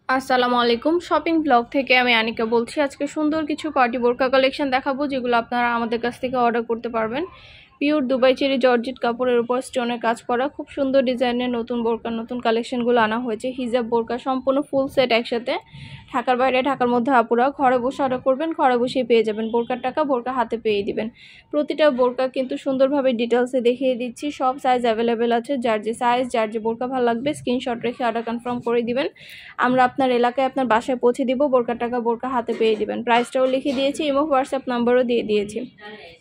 আসসালামু আলাইকুম shopping blog থেকে আমি আনিকা বলছি। আজকে সুন্দর কিছু পার্টি বোরকা কালেকশন দেখাবো যেগুলো আপনারা আমাদের কাছ থেকে অর্ডার করতে পারবেন। পিওর দুবাই চেরি জর্জেট কাপড়ের উপর স্টোনের কাজ করা খুব সুন্দর ডিজাইনের নতুন বোরকা নতুন কালেকশনগুলো আনা হয়েছে। হিজাব বোরকা সম্পূর্ণ ফুল সেট একসাথে। ঢাকার বাইরে ঢাকার মধ্যে আপুরা ঘরে বসে অর্ডার করবেন, ঘরে বসেই পেয়ে যাবেন। বোরকার টাকা বোরকা হাতে পেয়ে দিবেন। প্রতিটা বোরকা কিন্তু সুন্দরভাবে ডিটেলসে দেখিয়ে দিচ্ছি। সব সাইজ অ্যাভেলেবেল আছে। যার যে সাইজ যার যে বোরকা ভালো লাগবে স্ক্রিনশট রেখে অর্ডার কনফার্ম করে দিবেন। আমরা আপনার এলাকায় আপনার বাসায় পৌঁছে দিব। বোরকার টাকা বোরকা হাতে পেয়ে দিবেন। প্রাইসটাও লিখে দিয়েছি, ইমো হোয়াটসঅ্যাপ নাম্বারও দিয়ে দিয়েছি।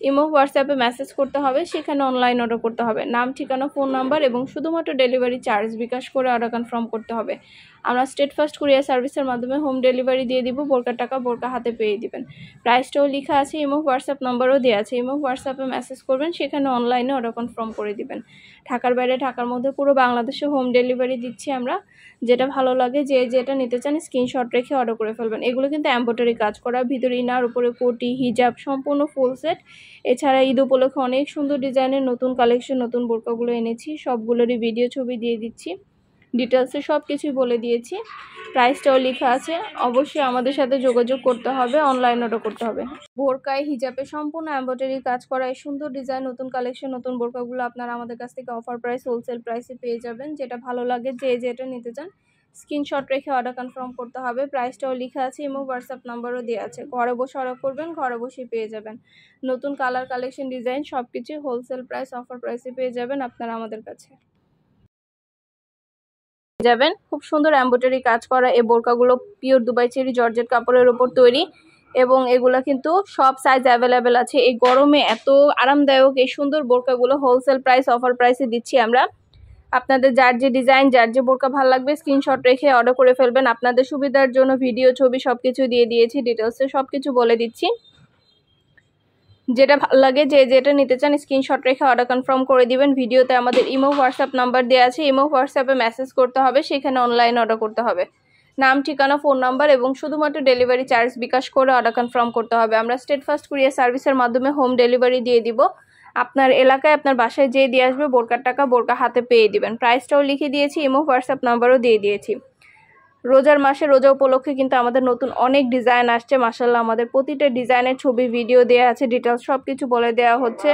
ইমো হোয়াটসঅ্যাপে মেসেজ করতে হবে, সেখানে অনলাইন অর্ডার করতে হবে। নাম ঠিকানা ফোন নাম্বার এবং শুধুমাত্র ডেলিভারি চার্জ বিকাশ করে অর্ডার কনফার্ম করতে হবে। আমরা স্টেট ফার্স্ট কুরিয়ার সার্ভিসের মাধ্যমে হোম ডেলিভারি দিয়ে দিব। বোরকার টাকা বোরকা হাতে পেয়ে দিবেন। প্রাইসটাও লেখা আছে, ইমো হোয়াটসঅ্যাপ নাম্বারও দেওয়া আছে। ইমো হোয়াটসঅ্যাপে মেসেজ করবেন, সেখানে অনলাইনে অর্ডার কনফার্ম করে দিবেন। ঢাকার বাইরে ঢাকার মধ্যে পুরো বাংলাদেশে হোম ডেলিভারি দিচ্ছি আমরা। যেটা ভালো লাগে যে যেটা নিতে চান স্ক্রিনশট রেখে অর্ডার করে ফেলবেন। এগুলো কিন্তু এমব্রয়ডারি কাজ করা, ভিতরে ইনার উপরে কোটি হিজাব সম্পূর্ণ ফুল সেট। এছাড়া ঈদ উপলক্ষে অনেক সুন্দর ডিজাইনের নতুন কালেকশন নতুন বোরকাগুলো এনেছি। সবগুলোরই ভিডিও ছবি দিয়ে দিচ্ছি, ডিটেলসে সব কিছুই বলে দিয়েছি। প্রাইসটাও লেখা আছে। অবশ্যই আমাদের সাথে যোগাযোগ করতে হবে, অনলাইন অর্ডার করতে হবে। বোরকায় হিজাবে সম্পূর্ণ এমব্রয়ডারি কাজ করা এই সুন্দর ডিজাইন নতুন কালেকশন নতুন বোরকাগুলো আপনারা আমাদের কাছ থেকে অফার প্রাইস হোলসেল প্রাইসে পেয়ে যাবেন। যেটা ভালো লাগে যে যেটা নিতে চান স্ক্রিনশট রেখে অর্ডার কনফার্ম করতে হবে। প্রাইসটাও লেখা আছে, ইমো হোয়াটসঅ্যাপ নাম্বারও দেওয়া আছে। ঘরে বসে অর্ডার করবেন, ঘরে বসেই পেয়ে যাবেন। নতুন কালার কালেকশন ডিজাইন সব কিছুই হোলসেল প্রাইস অফার প্রাইসে পেয়ে যাবেন আপনারা আমাদের কাছে যাবেন। খুব সুন্দর এমব্রয়ডারি কাজ করা এই বোরকাগুলো পিওর দুবাই চেরি জর্জেট কাপড়ের উপর তৈরি এবং এগুলো কিন্তু সব সাইজ অ্যাভেলেবেল আছে। এই গরমে এত আরামদায়ক এই সুন্দর বোরকাগুলো হোলসেল প্রাইস অফার প্রাইসে দিচ্ছি আমরা। আপনাদের যার যে ডিজাইন যার যে বোরকা ভালো লাগবে স্ক্রিনশট রেখে অর্ডার করে ফেলবেন। আপনাদের সুবিধার জন্য ভিডিও ছবি সব কিছু দিয়ে দিয়েছি, ডিটেলসে সব কিছু বলে দিচ্ছি। যেটা ভালো লাগে যে যেটা নিতে চান স্ক্রিনশট রেখে অর্ডার কনফার্ম করে দিবেন। ভিডিওতে আমাদের ইমো হোয়াটসঅ্যাপ নাম্বার দেওয়া আছে। ইমো হোয়াটসঅ্যাপে মেসেজ করতে হবে, সেখানে অনলাইন অর্ডার করতে হবে। নাম ঠিকানা ফোন নাম্বার এবং শুধুমাত্র ডেলিভারি চার্জ বিকাশ করে অর্ডার কনফার্ম করতে হবে। আমরা স্টেট ফার্স্ট কুরিয়ার সার্ভিসের মাধ্যমে হোম ডেলিভারি দিয়ে দিব। আপনার এলাকায় আপনার বাসায় যেয়ে দিয়ে আসবে, বোরকার টাকা বোরকা হাতে পেয়ে দিবেন। প্রাইসটাও লিখে দিয়েছি, ইমো হোয়াটসঅ্যাপ নাম্বারও দিয়ে দিয়েছি। রোজার মাসে রোজা উপলক্ষে কিন্তু আমাদের নতুন অনেক ডিজাইন আসছে মাশাআল্লাহ। আমাদের প্রতিটা ডিজাইনের ছবি ভিডিও দেওয়া আছে, ডিটেলস সব কিছু বলে দেওয়া হচ্ছে।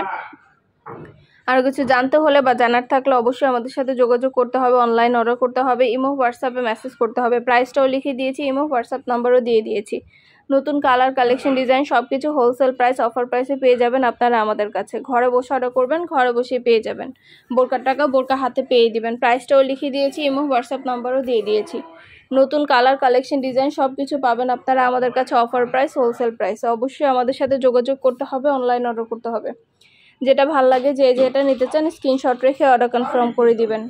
আর কিছু জানতে হলে বা জানার থাকলে অবশ্যই আমাদের সাথে যোগাযোগ করতে হবে, অনলাইন অর্ডার করতে হবে, ইমো হোয়াটসঅ্যাপে মেসেজ করতে হবে। প্রাইসটাও লিখে দিয়েছি, ইমো হোয়াটসঅ্যাপ নাম্বারও দিয়ে দিয়েছি। নতুন কালার কালেকশন ডিজাইন সব কিছু হোলসেল প্রাইস অফার প্রাইসে পেয়ে যাবেন আপনারা আমাদের কাছে। ঘরে বসে অর্ডার করবেন, ঘরে বসে পেয়ে যাবেন। বোরকার টাকা বোরকা হাতে পেয়ে দিবেন। প্রাইসটাও লিখে দিয়েছি, ইমো হোয়াটসঅ্যাপ নাম্বারও দিয়ে দিয়েছি। নতুন কালার কালেকশন ডিজাইন সব কিছু পাবেন আপনারা আমাদের কাছে অফার প্রাইস হোলসেল প্রাইসে। অবশ্যই আমাদের সাথে যোগাযোগ করতে হবে, অনলাইন অর্ডার করতে হবে। যেটা ভাল লাগে যে যেটা নিতে চান স্ক্রিনশট রেখে অর্ডার কনফার্ম করে দিবেন।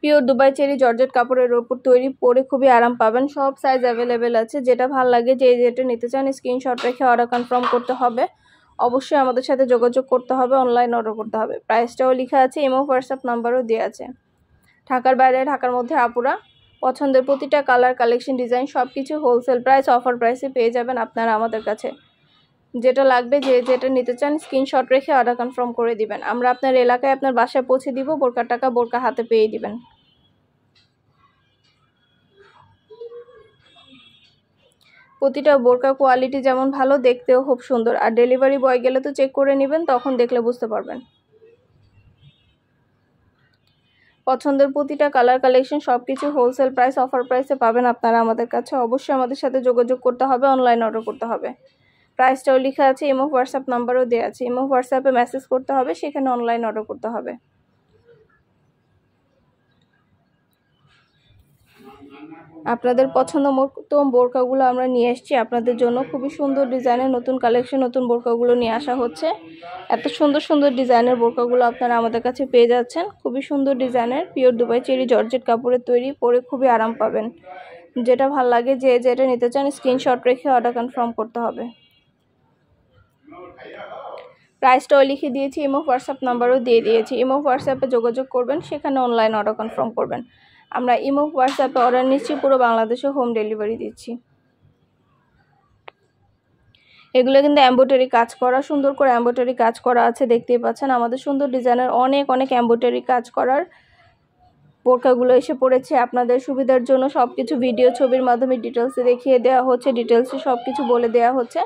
পিওর দুবাই চেরি জর্জেট কাপড়ের উপর তৈরি, পরে খুবই আরাম পাবেন। সব সাইজ অ্যাভেলেবেল আছে। যেটা ভাল লাগে যে যেটা নিতে চান স্ক্রিনশট রেখে অর্ডার কনফার্ম করতে হবে। অবশ্যই আমাদের সাথে যোগাযোগ করতে হবে, অনলাইন অর্ডার করতে হবে। প্রাইসটাও লেখা আছে, ইমো হোয়াটসঅ্যাপ নাম্বারও দেওয়া আছে। ঢাকার বাইরে ঢাকার মধ্যে আপুরা পছন্দের প্রতিটা কালার কালেকশন ডিজাইন সব কিছু হোলসেল প্রাইস অফার প্রাইসে পেয়ে যাবেন আপনারা আমাদের কাছে। যেটা লাগবে যে যেটা নিতে চান স্ক্রিনশট রেখে অর্ডার কনফার্ম করে দিবেন। আমরা আপনার এলাকায় আপনার বাসায় পৌঁছে দিব। বোরকার টাকা বোরকা হাতে পেয়ে দিবেন। প্রতিটা বোরকা কোয়ালিটি যেমন ভালো, দেখতেও খুব সুন্দর। আর ডেলিভারি বয় গেলে তো চেক করে নেবেন, তখন দেখলে বুঝতে পারবেন। পছন্দের প্রতিটা কালার কালেকশন সব কিছু হোলসেল প্রাইস অফার প্রাইসে পাবেন আপনারা আমাদের কাছে। অবশ্যই আমাদের সাথে যোগাযোগ করতে হবে, অনলাইন অর্ডার করতে হবে। প্রাইসটাও লেখা আছে, ইমো হোয়াটসঅ্যাপ নাম্বারও দেওয়া আছে। ইমো হোয়াটসঅ্যাপে মেসেজ করতে হবে, সেখানে অনলাইন অর্ডার করতে হবে। আপনাদের পছন্দ মতো বোরকাগুলো আমরা নিয়ে এসেছি আপনাদের জন্য। খুবই সুন্দর ডিজাইনের নতুন কালেকশন নতুন বোরকাগুলো নিয়ে আসা হচ্ছে। এত সুন্দর সুন্দর ডিজাইনের বোরকাগুলো আপনারা আমাদের কাছে পেয়ে যাচ্ছেন। খুবই সুন্দর ডিজাইনের পিওর দুবাই চেরি জর্জেট কাপড়ের তৈরি, পরে খুবই আরাম পাবেন। যেটা ভাল লাগে যে যেটা নিতে চান স্ক্রিনশট রেখে অর্ডার কনফার্ম করতে হবে। প্রাইসটাও লিখে দিয়েছি, ইমো হোয়াটসঅ্যাপ নাম্বারও দিয়ে দিয়েছি। ইমো হোয়াটসঅ্যাপে যোগাযোগ করবেন, সেখানে অনলাইন অর্ডার কনফার্ম করবেন। আমরা ইমো হোয়াটসঅ্যাপে অর্ডার নিচ্ছি, পুরো বাংলাদেশে হোম ডেলিভারি দিচ্ছি। এগুলো কিন্তু এমব্রয়ডারি কাজ করা, সুন্দর করে এমব্রয়ডারি কাজ করা আছে, দেখতেই পাচ্ছেন। আমাদের সুন্দর ডিজাইনের অনেক অনেক এমব্রয়ডারি কাজ করার বোরকাগুলো এসে পড়েছে। আপনাদের সুবিধার জন্য সব কিছু ভিডিও ছবির মাধ্যমে ডিটেলসে দেখিয়ে দেওয়া হচ্ছে, ডিটেলসে সব কিছু বলে দেওয়া হচ্ছে।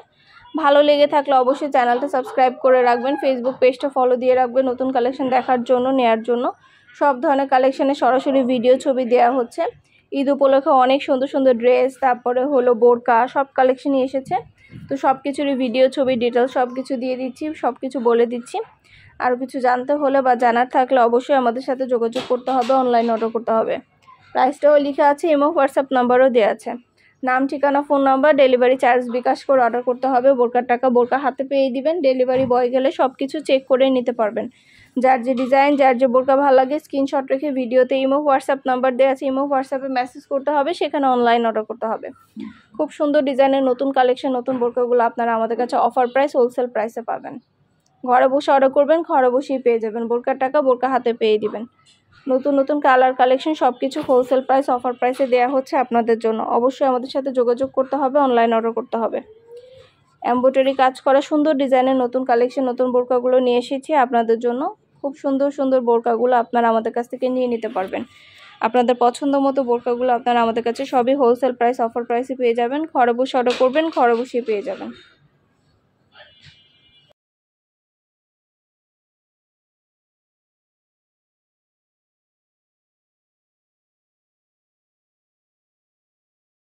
ভালো লেগে থাকলে অবশ্যই চ্যানেলটা সাবস্ক্রাইব করে রাখবেন, ফেসবুক পেজটা ফলো দিয়ে রাখবেন নতুন কালেকশন দেখার জন্য, নেয়ার জন্য। সব ধরনের কালেকশনে সরাসরি ভিডিও ছবি দেওয়া হচ্ছে। ঈদ উপলক্ষে অনেক সুন্দর সুন্দর ড্রেস, তারপরে হলো বোরকা, সব কালেকশনই এসেছে। তো সব কিছুরই ভিডিও ছবি ডিটেলস সব কিছু দিয়ে দিচ্ছি, সব কিছু বলে দিচ্ছি। আরও কিছু জানতে হলে বা জানার থাকলে অবশ্যই আমাদের সাথে যোগাযোগ করতে হবে, অনলাইন অর্ডার করতে হবে। প্রাইসটাও লেখা আছে, ইমো হোয়াটসঅ্যাপ নাম্বারও দেওয়া আছে। নাম, ঠিকানা, ফোন নাম্বার, ডেলিভারি চার্জ বিকাশ করে অর্ডার করতে হবে। বোরকার টাকা বোরকা হাতে পেয়ে দিবেন। ডেলিভারি বয় গেলে সব কিছু চেক করে নিতে পারবেন। যার যে ডিজাইন, যার যে বোরকা ভালো লাগে স্ক্রিনশট রেখে ভিডিওতে ইমো হোয়াটসঅ্যাপ নাম্বার দেওয়া আছে, ইমো হোয়াটসঅ্যাপে মেসেজ করতে হবে, সেখানে অনলাইন অর্ডার করতে হবে। খুব সুন্দর ডিজাইনের নতুন কালেকশন, নতুন বোরকাগুলো আপনারা আমাদের কাছে অফার প্রাইস, হোলসেল প্রাইসে পাবেন। ঘরে বসে অর্ডার করবেন, ঘরে বসেই পেয়ে যাবেন। বোরকার টাকা বোরকা হাতে পেয়ে দিবেন। নতুন নতুন কালার কালেকশন সব কিছু হোলসেল প্রাইস, অফার প্রাইসে দেওয়া হচ্ছে আপনাদের জন্য। অবশ্যই আমাদের সাথে যোগাযোগ করতে হবে, অনলাইন অর্ডার করতে হবে। এমব্রয়ডারি কাজ করা সুন্দর ডিজাইনের নতুন কালেকশন, নতুন বোরকাগুলো নিয়ে এসেছি আপনাদের জন্য। খুব সুন্দর সুন্দর বোরকাগুলো আপনারা আমাদের কাছ থেকে নিয়ে নিতে পারবেন। আপনাদের পছন্দ মতো বোরকাগুলো আপনারা আমাদের কাছে সবই হোলসেল প্রাইস, অফার প্রাইসে পেয়ে যাবেন। ঘরে বসে অর্ডার করবেন, ঘরে বসেই পেয়ে যাবেন।